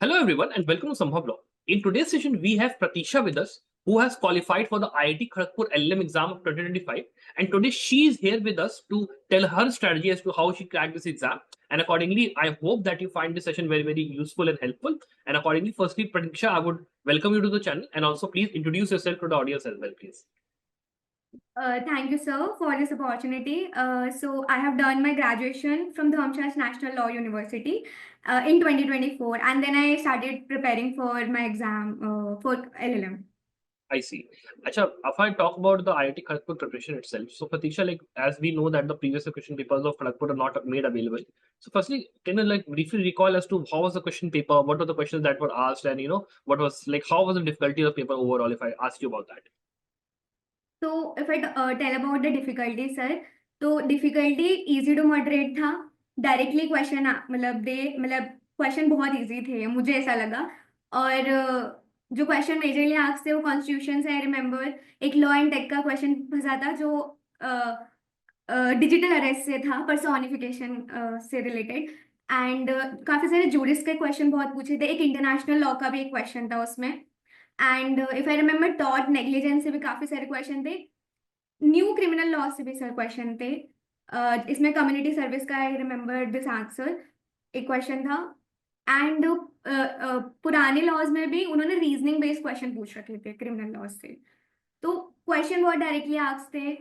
Hello everyone and welcome to Sambhav Law. In today's session, we have Pratisha with us, who has qualified for the IIT Kharagpur LLM exam of 2025. And today she is here with us to tell her strategy as to how she cracked this exam. And accordingly, I hope that you find this session very, very useful and helpful. And accordingly, firstly, Pratisha, I would welcome you to the channel and also please introduce yourself to the audience as well, please. Thank you, sir, for this opportunity. So I have done my graduation from the Dharmshalas National Law University in 2024, and then I started preparing for my exam for LLM. I see. Acha, if I talk about the IIT Kharagpur preparation itself, so Pratisha, like as we know that the previous question papers of Kharagpur are not made available. So firstly, can you like briefly recall as to how was the question paper, what were the questions that were asked, and what was like how was the difficulty of the paper overall? If I ask you about that. So if I tell about the difficulty, sir, तो difficulty easy to moderate था. Directly question मतलब question बहुत easy थे, मुझे ऐसा लगा. और जो क्वेश्चन मेजरली आस्क थे वो कॉन्स्टिट्यूशन से आई रिमेम्बर. एक लॉ एंड टेक का क्वेश्चन फंसा था जो डिजिटल अरेस्ट से था, पर्सोनिफिकेशन से रिलेटेड. एंड काफी सारे जूरिस्ट के क्वेश्चन बहुत पूछे थे. एक इंटरनेशनल लॉ का भी एक क्वेश्चन था उसमें. And if I remember tort negligence से भी काफी सारे क्वेश्चन थे. न्यू क्रिमिनल लॉ से भी सर क्वेश्चन थे. इसमें कम्युनिटी सर्विस का आई रिमेम्बर दिस आंसर एक क्वेश्चन था. एंड पुराने लॉज में भी उन्होंने रीजनिंग बेस्ड क्वेश्चन पूछ रखे थे क्रिमिनल लॉज से. तो क्वेश्चन बहुत डायरेक्टली आस्क थे.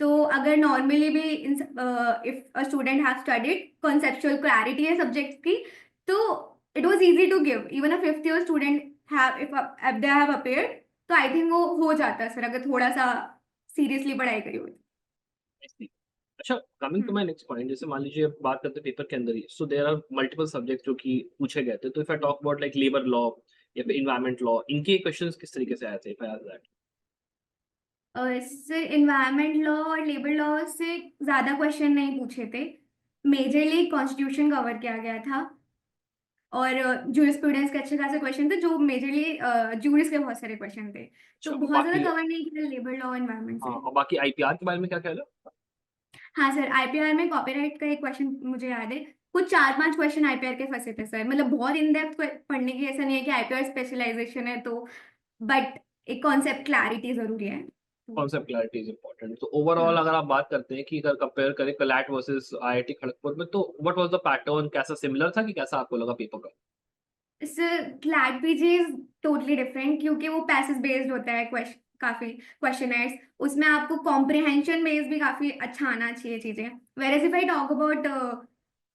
तो अगर नॉर्मली भी if a student have studied conceptual clarity है सब्जेक्ट की, तो it was easy to give. Even a fifth year student have if they have appeared, तो आई थिंक वो हो जाता है सर, अगर थोड़ा सा सीरियसली पढ़ाई करी होती. I see. अच्छा, coming to my next point, जैसे मान लीजिए बात करते हैं पेपर के अंदर ही, so there are multiple subject जो कि पूछे गए थे. तो if I talk about like labour law या फिर इन्वायरमेंट लॉ, इनके क्वेश्चंस किस तरीके से आए थे? If I ask that. Sir environment law और लेबर लॉ से ज्यादा क्वेश्चन नहीं पूछे थे. मेजरली कॉन्स्टिट्यूशन कवर किया गया था और जूरिस्प्रूडेंस के अच्छे खासे क्वेश्चन थे जो मेजरली जूरिस के बहुत सारे क्वेश्चन थे. तो अच्छा, बहुत ज्यादा बाकी कवर नहीं किया लेबर लॉ एनवायरमेंट हाँ, से. और बाकी आईपीआर के बारे में क्या ख्याल है? हाँ सर, आईपीआर में कॉपीराइट का एक क्वेश्चन मुझे याद है. कुछ 4-5 क्वेश्चन आईपीआर के फंसे थे सर. मतलब बहुत इन डेप्थ पढ़ने की ऐसा नहीं है कि आईपीआर स्पेशलाइजेशन है तो, बट एक कॉन्सेप्ट क्लैरिटी जरूरी है. Concept clarity is important. तो ओवरऑल हाँ अगर आप बात करते हैं कि अगर कंपेयर करें कलैट वर्सेस आईआईटी खड़गपुर में, तो व्हाट वाज द पैटर्न? कैसा सिमिलर था कि कैसा आपको लगा पेपर का? Sir, CLAT PG is totally different क्योंकि वो पैसेज बेस्ड होता है. काफी क्वेश्चनर्स उसमें आपको कॉम्प्रिहेंशन बेस्ड भी काफी अच्छा आना चाहिए चीजें. Where if I talk about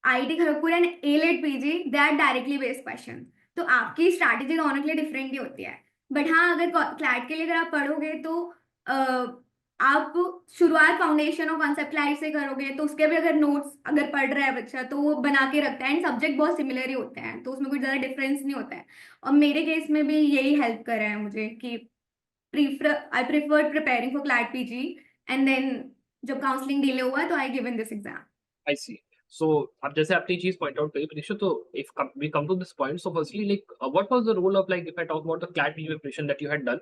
IIT Kharagpur and AILET PG, they are directly based question. तो आपकी स्ट्रैटेजी दोनों के लिए डिफरेंट ही होती है. बट हाँ, अगर क्लैट के लिए अगर आप पढ़ोगे तो आप शुरुआत फाउंडेशन और कॉन्सेप्ट क्लैरिटी से करोगे तो उसके भी अगर नोट्स अगर पढ़ रहा है बच्चा तो वो बना के रखता है. एंड सब्जेक्ट बहुत सिमिलर ही होते हैं तो उसमें कुछ ज्यादा डिफरेंस नहीं होता है. और मेरे केस में भी यही हेल्प कर रहा है मुझे कि I prefer preparing for CLAT PG. And then जब काउंसलिंग डिले हुआ तो I given this exam. I see. So अब जैसे आपने चीज पॉइंट आउट करी प्रतीक्षा, तो if we come to this point, so firstly like what was the role of like if I talk about the CLAT PG preparation that you had done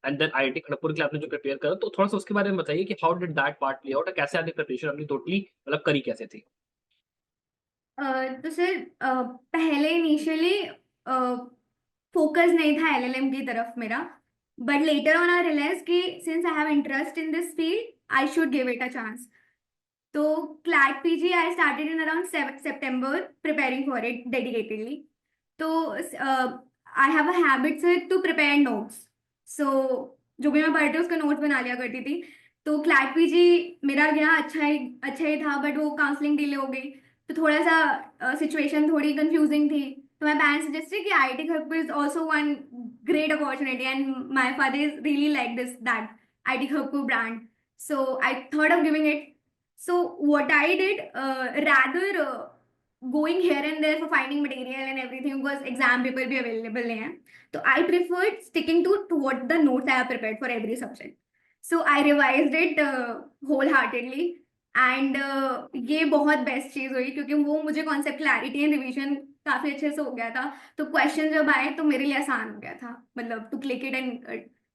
and then IIT Kharagpur के लिए आपने जो prepare करा, तो थोड़ा सा उसके बारे में बताइए कि how did that part play out, कैसे आपने प्रिपरेशन अपनी टोटली मतलब करी कैसे थी? तो सर पहले इनिशियली फोकस नहीं था एलएलएम की तरफ मेरा. But later on I realize कि since I have interest in this field I should give it a chance. तो CLAT PG I started in around September preparing for it dedicatedly. तो I have a habit से to prepare notes. So जो भी मैं पढ़ती हूँ उसका notes बना लिया करती थी. तो क्लैट पीजी मेरा गया अच्छा ही था. बट वो काउंसलिंग डिले हो गई तो थोड़ा सा सिचुएशन थोड़ी कंफ्यूजिंग थी. तो माय पेरेंट्स सजेस्टेड कि IIT Kharagpur is also one great opportunity and my father is really like this that IIT Kharagpur brand. So I thought of giving it. So what I did, rather going here and there for finding material and everything, because exam paper भी available नहीं है, तो I preferred sticking to what the notes I have prepared for every subject. So I revised it wholeheartedly. And ये बहुत best चीज हुई क्योंकि वो मुझे कॉन्सेप्ट क्लैरिटी एंड रिवीजन काफी अच्छे से हो गया था. तो क्वेश्चन जब आए तो मेरे लिए आसान हो गया था, मतलब to click it and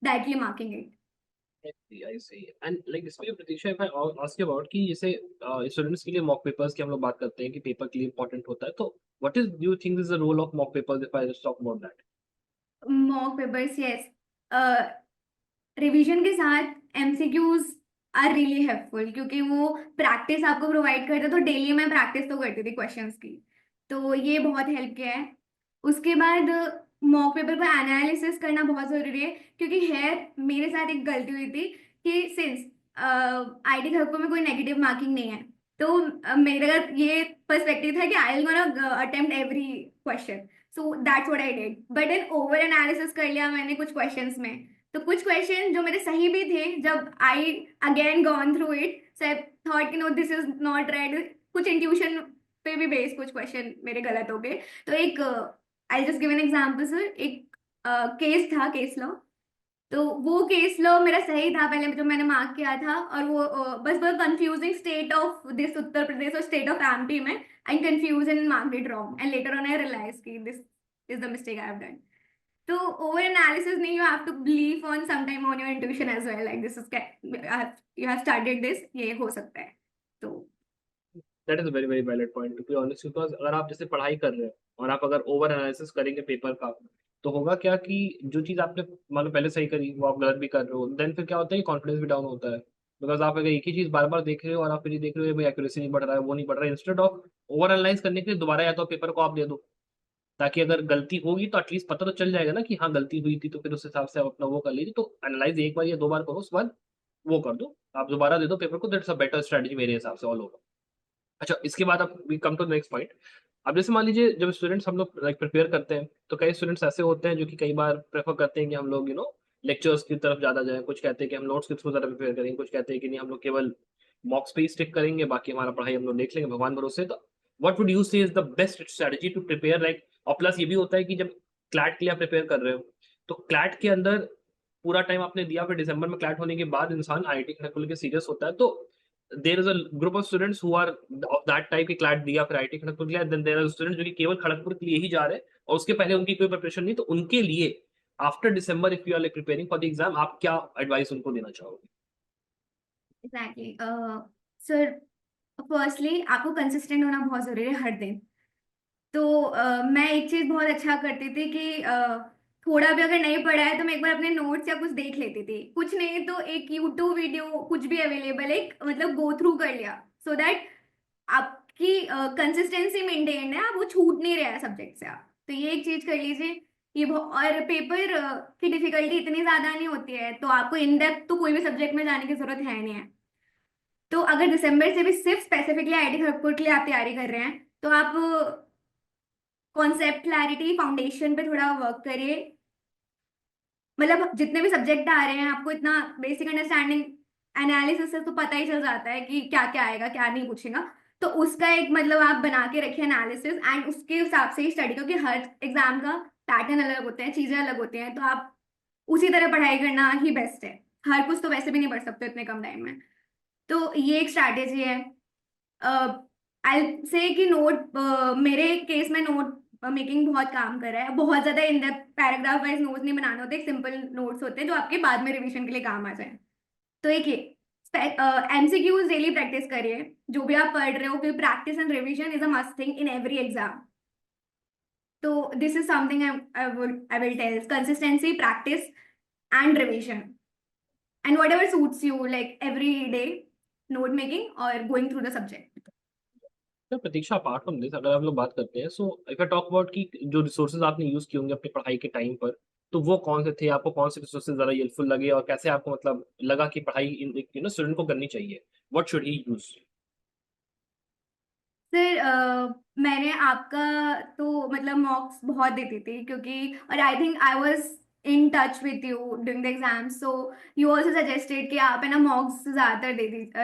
directly marking it. I see. And like इसमें Pratisha, if I ask you about कि जैसे स्टूडेंट्स के लिए मॉक पेपर्स की हम लोग बात करते हैं कि पेपर के लिए इंपॉर्टेंट होता है, तो what is do you think is the role of mock papers if I just talk about that? Mock papers, yes, revision के साथ एमसीक्यूज आर रियली हेल्पफुल, क्योंकि वो प्रैक्टिस आपको प्रोवाइड करते हैं। तो डेली मैं प्रैक्टिस तो करती थी क्वेश्चंस की, तो ये बहुत हेल्प किया है। उसके बाद मॉक पेपर पर एनालिसिस करना बहुत जरूरी है, क्योंकि है मेरे साथ एक गलती हुई थी कि सिंस आईटी खड़गपुर में कोई नेगेटिव मार्किंग नहीं है, तो मेरा ये पर्सपेक्टिव था कि I will gonna attempt every question, so that's what I did. But then over analysis कर लिया मैंने कुछ क्वेश्चंस में, तो कुछ क्वेश्चन जो मेरे सही भी थे, जब I again gone through it, so I thought कि no this is not right. कुछ इंट्यूशन पे भी बेस्ड कुछ क्वेश्चन मेरे गलत हो गए। तो एक I just give an example sir, एक केस था, केस लॉ। तो वो केस लॉ मेरा सही था पहले जो मैंने मार्क किया था, और वो बस बहुत confusing state of this Uttar Pradesh और स्टेट ऑफ एमपी में I confuse and marked it wrong, and later on I realize कि this is the mistake I have done. तो ओवर एनालिसिस नहीं, you have to believe on some time on your intuition as well, like this is you have started this, ये हो सकता है। तो that is very very valid point to be honest, because अगर आप जैसे पढ़ाई कर रहे हैं और आप अगर ओवर एनालिसिस करेंगे पेपर का, तो होगा क्या कि जो चीज आपने मतलब पहले सही करी वो आप गलत भी कर रहे हो, देन फिर क्या होता है कि कॉन्फिडेंस भी डाउन होता है। बिकॉज आप अगर एक ही चीज बार बार देख रहे हो और आप फिर ये देख रहे हो भाई एक्यूरेसी नहीं बढ़ रहा है, वो नहीं बढ़ रहा है, इंस्टेड ऑफ ओवर एनालाइज करने के लिए दोबारा या तो पेपर को आप दे दो, ताकि अगर गलती होगी तो एटलीस्ट पता तो चल जाएगा ना कि हाँ गलती हुई थी, तो फिर उस हिसाब से आप अपना वो कर लीजिए। तो एनालाइज एक बार या दो बार करो, उसके बाद वो कर दो, आप दोबारा दे दो पेपर को, दैट्स अ बेटर स्ट्रेटजी मेरे हिसाब से ऑल ओवर। अच्छा, इसके बाद अब we come to next point. अब जैसे मान लीजिए जब स्टूडेंट्स हम लोग लाइक प्रिपेयर करते हैं, तो कई स्टूडेंट्स ऐसे होते हैं जो कि कई बार प्रेफर करते हैं कि हम लोग लेक्चर्स की तरफ ज्यादा जाएं, कुछ कहते हैं कि हम नोट्स के थ्रू ज्यादा प्रिपेयर करेंगे, कुछ कहते हैं कि नहीं हम लोग केवल मॉक्स पे ही स्टिक करेंगे, बाकी हमारा पढ़ाई हम लोग देख लेंगे भगवान भरोसे। तो what would you say is the best strategy to prepare like? और प्लस ये भी होता है कि जब क्लैट के लिए आप प्रिपेयर कर रहे हो, तो क्लैट के अंदर पूरा टाइम आपने दिया, फिर दिसंबर में क्लैट होने के बाद इंसान आईआईटी खड़गपुर के सीरियस होता है, तो there is a group of students who are of that type की क्लैट दिया फिर आईआईटी खड़गपुर के लिए, देन देयर आर स्टूडेंट्स जो कि केवल खड़गपुर के लिए ही जा रहे हैं और उसके पहले उनकी कोई प्रिपरेशन नहीं, तो उनके लिए after December if you are like preparing for the exam, आप क्या एडवाइस उनको देना चाहोगे? एग्जैक्टली सर, फर्स्टली आपको कंसिस्टेंट होना बहुत जरूरी है हर दिन। तो मैं एक चीज बहुत अच्छा करती थी कि थोड़ा भी अगर नहीं पढ़ा है तो मैं एक बार अपने नोट्स या कुछ देख लेती थी, कुछ नहीं तो एक यूट्यूब वीडियो कुछ भी अवेलेबल है, एक मतलब गो थ्रू कर लिया, सो दैट आपकी कंसिस्टेंसी मेंटेन है, आप वो छूट नहीं रहा है सब्जेक्ट से आप। तो ये एक चीज कर लीजिए। और पेपर की डिफिकल्टी इतनी ज्यादा नहीं होती है, तो आपको इन डेप्थ तो कोई भी सब्जेक्ट में जाने की जरूरत है नहीं है। तो अगर दिसंबर से भी सिर्फ स्पेसिफिकली आईटी खड़गपुर के लिए आप तैयारी कर रहे हैं, तो आप कॉन्सेप्ट क्लैरिटी फाउंडेशन पे थोड़ा वर्क करिए। मतलब जितने भी सब्जेक्ट आ रहे हैं आपको इतना बेसिक अंडरस्टैंडिंग एनालिसिस से तो पता ही चल जाता है कि क्या क्या आएगा क्या नहीं पूछेगा। तो उसका एक मतलब आप बना के रखिए एनालिसिस, एंड उसके हिसाब से ही स्टडी, क्योंकि हर एग्जाम का पैटर्न अलग होते हैं, चीजें अलग होती हैं, तो आप उसी तरह पढ़ाई करना ही बेस्ट है। हर कुछ तो वैसे भी नहीं पढ़ सकते इतने कम टाइम में। तो ये एक स्ट्रैटेजी है। आई से कि नोट, मेरे केस में नोट मेकिंग बहुत काम कर रहा है। बहुत ज्यादा in depth paragraph wise notes नहीं बनाने होते, सिंपल नोट्स होते हैं जो आपके बाद में रिवीजन के लिए काम आ जाए। तो एक ये एमसीक्यूज डेली प्रैक्टिस करिए, जो भी आप पढ़ रहे हो, फिर practice and revision is a must thing in every exam. तो this is something I will tell, consistency, practice and revision, and whatever suits you, like every day note making और गोइंग थ्रू द सब्जेक्ट। तो Pratiksha, apart from this अगर हम लोग बात करते हैं, so if I talk about कि जो रिसोर्सेज आपने यूज किए होंगे अपनी पढ़ाई के टाइम पर, तो वो कौन से थे, आपको कौन से रिसोर्सेज ज्यादा हेल्पफुल लगे और कैसे आपको मतलब लगा कि पढ़ाई स्टूडेंट को करनी चाहिए, what should he use? Sir मैंने आपका तो मतलब मॉक्स बहुत देती थी, क्योंकि और I think I was in touch with you during the exam, so you also suggested कि आप है ना मॉक्स ज्यादातर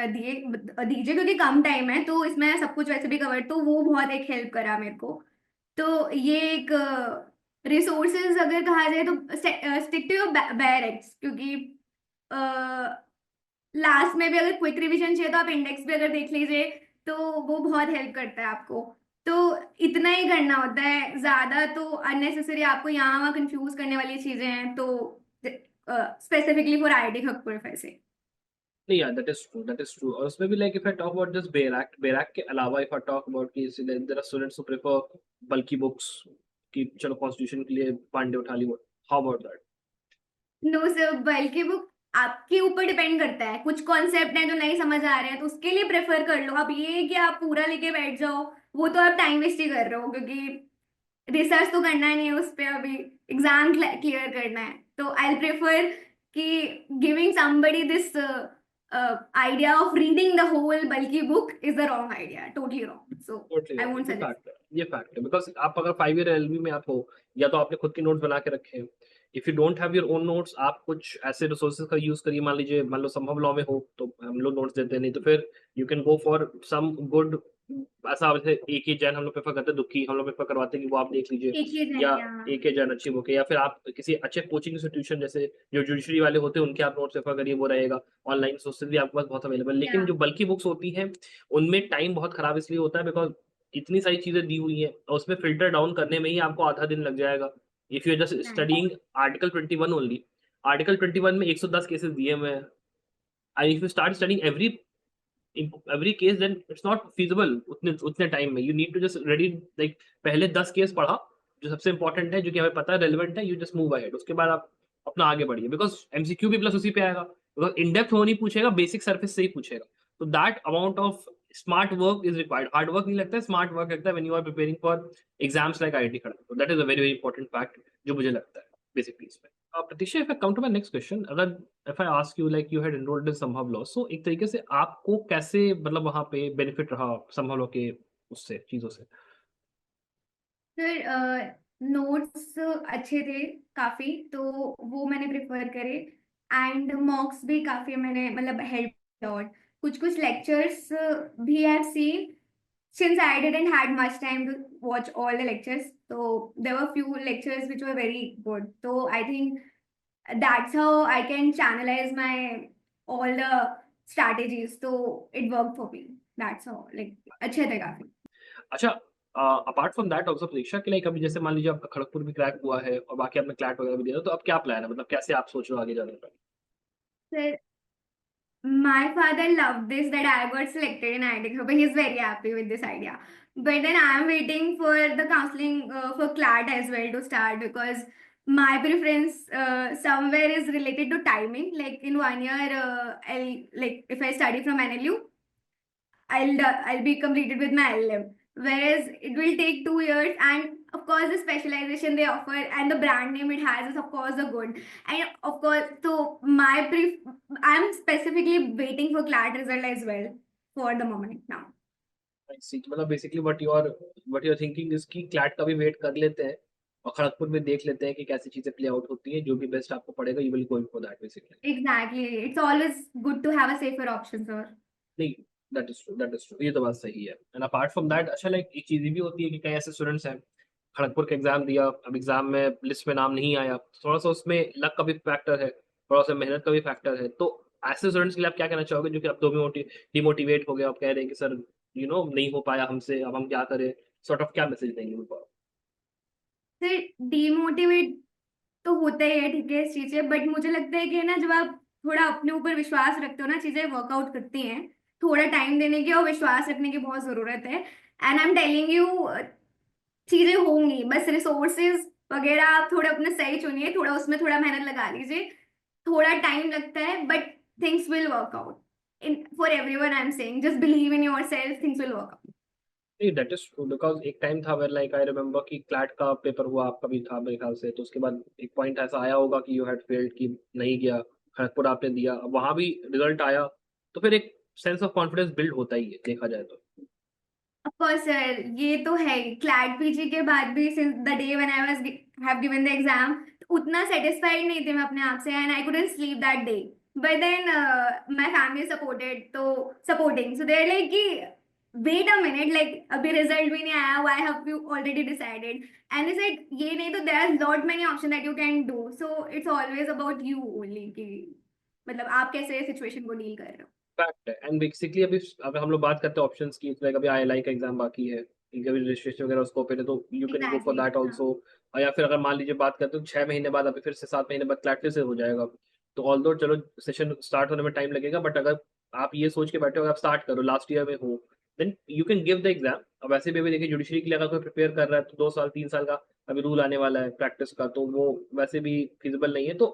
दीजिए, क्योंकि कम टाइम है तो इसमें सब कुछ वैसे भी कवर, तो वो बहुत एक हेल्प करा मेरे को। तो ये एक रिसोर्सेज अगर कहा जाए तो stick to your bare acts, क्योंकि लास्ट में भी अगर क्विक रिवीजन चाहिए तो आप इंडेक्स भी अगर देख लीजिए, तो वो बहुत हेल्प करता है आपको। तो इतना ही करना होता है, ज्यादा तो अननेसेसरी आपको यहाँ वहाँ कंफ्यूज करने वाली चीजें हैं, तो specifically for IIT Kharagpur if I say. नहीं यार, that is true. और उसमें भी like if I talk about just बेराक के अलावा if I talk about कि there are students who prefer bulky books कि चलो कॉन्स्टिट्यूशन के लिए पांडे उठा ली, how about that? No sir, बल्कि वो आपके ऊपर डिपेंड करता है। कुछ कॉन्सेप्ट है जो नहीं समझ आ रहे हैं तो उसके लिए प्रेफर कर लो। अब ये कि आप पूरा लेके बैठ जाओ, वो तो आप टाइम वेस्ट ही कर रहे हो, क्योंकि रिसर्च तो करना नहीं है उस पे, अभी एग्जाम क्लियर करना है। तो आई प्रेफर कि giving somebody this idea of reading the whole bulky book is the wrong idea, totally wrong. So Totally I right. won't ये suggest. फैक्ट है, ये फैक्ट है, बिकॉज आप अगर 5 ईयर एलएलबी में आप हो, या तो आपने खुद के नोट्स बना के रखे हैं, if you don't have your own notes, आप कुछ ऐसे रिसोर्सेज का यूज करिए। मान लो संभव लॉ में हो तो हम लोग नोट्स देते हैं, नहीं तो फिर you can go for some good, ऐसा वैसे एक ही जैन हम लोग प्रेफर करते हैं, दुखी हम लोग प्रेफर करवाते हैं कि वो आप देख लीजिए, एक ही या जन, yeah. एक ही जैन अच्छी बुक है, या फिर आप किसी अच्छे कोचिंग इंस्टीट्यूशन जैसे जो जुडिशरी वाले होते हैं उनके आप नोट्स प्रेफर करिए, वो रहेगा। ऑनलाइन सोर्सेज भी आपके पास बहुत अवेलेबल। लेकिन Yeah. जो बल्कि बुक्स होती हैं उनमें टाइम बहुत खराब इसलिए होता है बिकॉज इतनी सारी चीजें दी हुई हैं और उसमें फिल्टर डाउन करने में ही आपको आधा दिन लग जाएगा। If you just Right. Studying article 21 only, article 21 में 110 केसेस दिए हुए हैं, and if you start studying every case then it's not feasible उतने टाइम में। You need to just ready, like पहले 10 केस पढ़ा जो सबसे इंपॉर्टेंट है, जो कि हमें पता है रेलिवेंट है, यू जस्ट मूव अहेड, उसके बाद आप अपना आगे बढ़िए, बिकॉज एमसीक्यू भी प्लस उसी पे आएगा, बिकॉज इन डेप्थ वो नहीं पूछेगा, बेसिक सर्फेस से ही पूछेगा। तो that amount of smart work is required. Hard work नहीं लगता है, स्मार्ट वर्क लगता है when you are preparing for exams like IIT Kharagpur. That is a very very important fact जो मुझे लगता है बेसिकली इसमें। Pratiksha, if I come to my next question, अगर if I ask you like you had enrolled in Sambhav Law, सो एक तरीके से आपको कैसे मतलब वहां पे बेनिफिट रहा संभव लॉ के उससे चीजों से? सर नोट्स अच्छे थे काफी, तो वो मैंने प्रेफर करे। एंड मॉक्स भी काफी मैंने मतलब हेल्प लॉट। कुछ कुछ लेक्चर्स भी have seen, since I didn't had much time to watch all the lectures, so there were few lectures which were very good. So I think that's how I can channelize my all the strategies. So it worked for me. That's how, like, अच्छे थे काफी। अच्छा, apart from that also परीक्षा के like अभी जैसे मान लीजिए आपका खड़गपुर भी क्रैक हुआ है और बाकी आपने क्लैट वगैरह भी दिया, तो अब क्या प्लान है, मतलब कैसे आप सोच रहे हो आगे जाने का? Sir, my father loved this that I got selected in IIT Khurgpur. He's very happy with this idea. But then I'm waiting for the counseling for CLAT as well to start, because my preference somewhere is related to timing. Like in 1 year, I'll like if I study from NLU, I'll be completed with my LM. Whereas it will take 2 years, and of course the specialization they offer and the brand name it has is of course the good. And of course, so I'm specifically waiting for CLAT result as well for the moment now. मतलब basically what you are thinking is कि CLAT का भी wait कर लेते हैं और खड़गपुर में देख लेते हैं कि कैसी चीजें प्ले आउट होती है, जो भी बेस्ट आपको पड़ेगा you will going for that basically. Exactly. It's always good to have a safer option, sir. नहीं, दैट इज ट्रू, ये तो बात सही है। एंड अपार्ट फ्रॉम दैट, अच्छा लाइक एक चीज ये भी होती है कि कई ऐसे स्टूडेंट्स हैं खड़गपुर का एग्जाम दिया, अब एग्जाम में लिस्ट में नाम नहीं आया, थोड़ा सा उसमें लक का भी फैक्टर है, थोड़ा सा मेहनत का भी फैक्टर है। तो ऐसे स्टूडेंट्स के लिए आप क्या कहना चाहोगे जो कि आप दो डिमोटिवेट हो गए, आप कह रहे हैं कि सर नहीं हो पाया हमसे, अब हम क्या करें, सॉर्ट ऑफ क्या मैसेज देंगे उनको? सर डीमोटिवेट तो होता ही है, ठीक है, इस चीज से। बट मुझे लगता है कि ना, जब आप थोड़ा अपने ऊपर विश्वास रखते हो ना, चीजें वर्कआउट करती हैं। थोड़ा टाइम देने की और विश्वास रखने की बहुत जरूरत है। And I am telling you, चीजें होंगी, बस रिसोर्सेज वगैरह आप थोड़ा अपने सही चुनिए, थोड़ा उसमें थोड़ा मेहनत लगा लीजिए। थोड़ा टाइम लगता है but things will work out. In for everyone I am saying, just believe in yourself, things will work out. नहीं, दैट इज ट्रू, बिकॉज एक टाइम था वेयर लाइक आई रिमेम्बर कि क्लैट का पेपर हुआ, आपका भी था मेरे ख्याल से, तो उसके बाद एक पॉइंट ऐसा आया होगा कि यू हैड फेल्ड, कि नहीं गया खड़गपुर आपने दिया, वहां भी रिजल्ट आया, तो फिर एक सेंस ऑफ कॉन्फिडेंस बिल्ड होता ही है देखा जाए तो। ऑफ कोर्स सर, ये तो है। क्लैट पीजी के बाद भी, since the day when I was have given the exam, उतना सेटिस्फाइड नहीं थी मैं अपने आप से, and I couldn't sleep that day. But then my family supported, तो supporting, so they are like कि वेट अ मिनट, लाइक अभी रिजल्ट भी नहीं आया, why have you already decided? And they said ये नहीं तो there are lot many option that you can do. So it's always about you only, कि मतलब आप कैसे सिचुएशन को डील कर रहे हो। फैक्ट है। एंड बेसिकली अभी अगर हम लोग बात करते हैं ऑप्शंस की, तो लाइक अभी आईएलआई का एग्जाम बाकी है, इनका भी रजिस्ट्रेशन वगैरह उसको ओपन है, तो you can go for exactly, that हाँ। आल्सो। और या फिर अगर मान लीजिए बात करते हो 6 महीने बाद, अभी फिर से 7 महीने बाद क्लैट फिर से हो जाएगा, तो ऑल्दो चलो सेशन स्टार्ट होने में टाइम लगेगा, बट अगर आप ये सोच के बैठे हो आप स्टार्ट करो लास्ट ईयर में हो, then you can give the exam. अब वैसे भी अभी देखिए जुडिशरी के लिए अगर कोई प्रिपेयर कर रहा है तो 2 साल 3 साल का अभी रूल आने वाला है प्रैक्टिस का, तो वो वैसे भी फिजिबल नहीं है। तो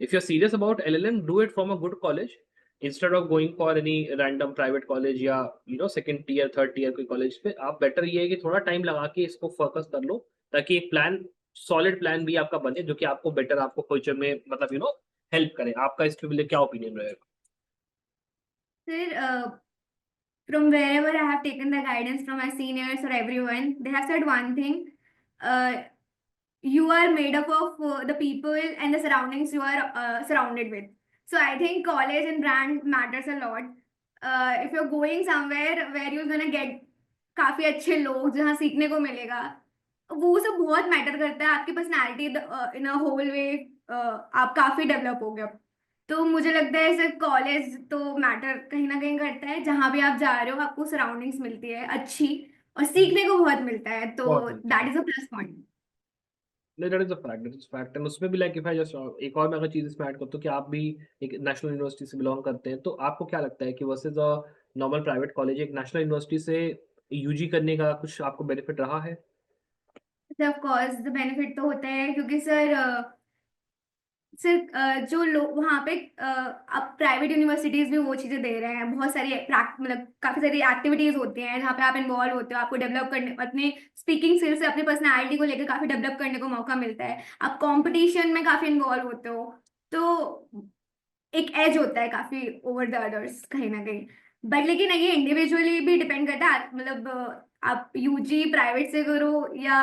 if you are serious about LLM, do it from a good college instead of going for any random private college या सेकंड टीयर थर्ड टीयर कोई कॉलेज पे। आप बेटर ये है कि थोड़ा टाइम लगा के इसको फोकस कर लो, ताकि एक प्लान, सॉलिड प्लान भी आपका बने जो कि आपको बेटर, आपको फ्यूचर में मतलब हेल्प करे। आपका इसके लिए क्या ओपिनियन रहेगा? Sir, from wherever I have taken the guidance from my seniors or everyone, they have said one thing. Uh, you are made up of the people and the surroundings you are surrounded with. So I think college and brand matters a lot. If you're going somewhere where you're gonna get काफी अच्छे लोग जहाँ सीखने को मिलेगा, वो सब बहुत मैटर करता है आपकी पर्सनालिटी इन अ होल वे। आप काफी डेवलप हो गए अब। तो मुझे लगता है ऐसे कॉलेज तो मैटर कहीं ना कहीं करता है, जहां भी आप जा रहे हो आपको सराउंडिंग्स मिलती है अच्छी और सीखने को बहुत मिलता है, तो बहुत मिलता दैट है। Is a plus point. नहीं, that is a fact, that is fact. And उसमें भी लाइक इफ आई जस्ट एक और मैं अगर चीज इसमें ऐड करता हूँ कि आप भी एक नेशनल यूनिवर्सिटी से बिलोंग करते हैं, तो आपको क्या लगता है कि versus a normal private college एक नेशनल यूनिवर्सिटी से यूजी करने का कुछ आपको बेनिफिट रहा है? ऑफ कोर्स द बेनिफिट तो होता है, क्योंकि सर सिर्फ जो लोग वहाँ पे अब प्राइवेट यूनिवर्सिटीज भी वो चीजें दे रहे हैं, बहुत सारी मतलब काफी सारी एक्टिविटीज होती हैं जहाँ पे आप इन्वॉल्व होते हो, आपको डेवलप करने, अपने स्पीकिंग स्किल्स से अपनी पर्सनालिटी को लेकर काफी डेवलप करने को मौका मिलता है, आप कंपटीशन में काफी इन्वॉल्व होते हो, तो एक एज होता है काफी ओवर द अदर्स कहीं ना कहीं। बट लेकिन ये इंडिविजुअली भी डिपेंड करता है, मतलब आप यूजी प्राइवेट से करो या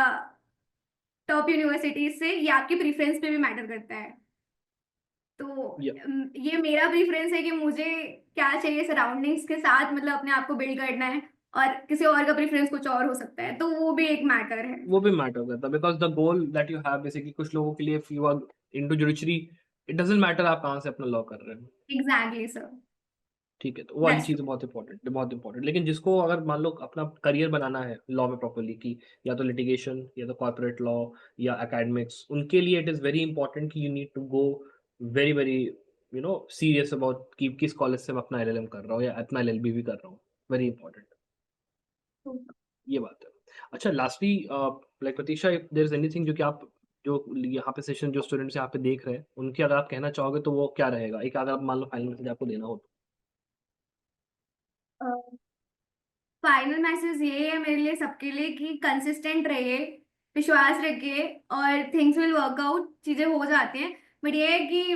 टॉप यूनिवर्सिटीज से, ये आपके प्रेफरेंस पे भी मैटर करता है। तो या ये मेरा प्रेफरेंस है कि मुझे क्या चाहिए सराउंडिंग्स के साथ, मतलब अपने आप को बिल्ड करना है, और किसी और का प्रेफरेंस कुछ और हो सकता है, तो वो भी एक मैटर है। वो भी मैटर करता है, because the goal that you have basically, कुछ लोगों के लिए if you are into judiciary, it doesn't matter आप कहाँ से अपना लॉ कर रहे हैं। Exactly sir. ठीक है, तो वो वाली दैट्स चीज़ बहुत इंपॉर्टेंट है, बहुत इंपॉर्टेंट। लेकिन जिसको अगर मान लो अपना करियर बनाना है लॉ में प्रॉपर्ली, की या तो लिटिगेशन या तो कॉर्पोरेट लॉ या एकेडमिक्स, उनके लिए इट इज़ वेरी इंपॉर्टेंट कि you need to go very very serious about कि किस कॉलेज से मैं अपना एलएलएम कर रहा हूँ या अपना एलएलबी भी कर रहा हूँ। Very important, true. ये बात है। अच्छा, lastly like Pratiksha, if there is anything जो कि आप, जो यहाँ पे सेशन जो स्टूडेंट्स यहाँ पे देख रहे हैं उनके अगर आप कहना चाहोगे तो वो क्या रहेगा, एक अगर आप मान लो फाइनल मैसेज आपको देना हो तो? फाइनल मैसेज ये है मेरे लिए सबके लिए कि कंसिस्टेंट रहिए, विश्वास रखिए, और थिंग्स विल वर्क आउट, चीजें हो जाती हैं। बट ये है कि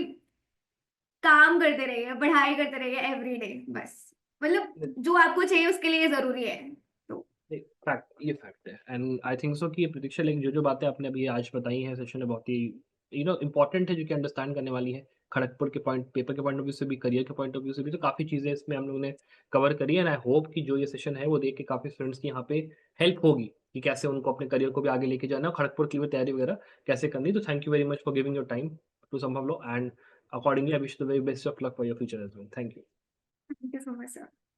काम करते रहिए, पढ़ाई करते रहिए एवरी डे, बस मतलब जो आपको चाहिए उसके लिए जरूरी है। तो फैक्ट, ये फैक्ट है। एंड आई थिंक सो कि ये प्रतीक्षा, लेकिन जो जो बातें आपने अभी आज बताई हैं सेशन में, बहुत ही इंपॉर्टेंट है, जो कि अंडरस्टैंड करने वाली है। खड़गपुर के पॉइंट, पेपर के पॉइंट ऑफ व्यू से भी, करियर के पॉइंट ऑफ व्यू से भी, तो काफ़ी चीज़ें इसमें हम लोगों ने कवर करी है। एंड आई होप कि जो ये सेशन है वो देख के काफ़ी स्टूडेंट्स की यहाँ पे हेल्प होगी कि कैसे उनको अपने करियर को भी आगे लेके जाना है, और खड़गपुर की भी तैयारी वगैरह कैसे करनी। तो thank you very much for giving your time to Sambhav Law, and accordingly I wish the very best of luck for your future as well. Thank you. Thank you so much sir.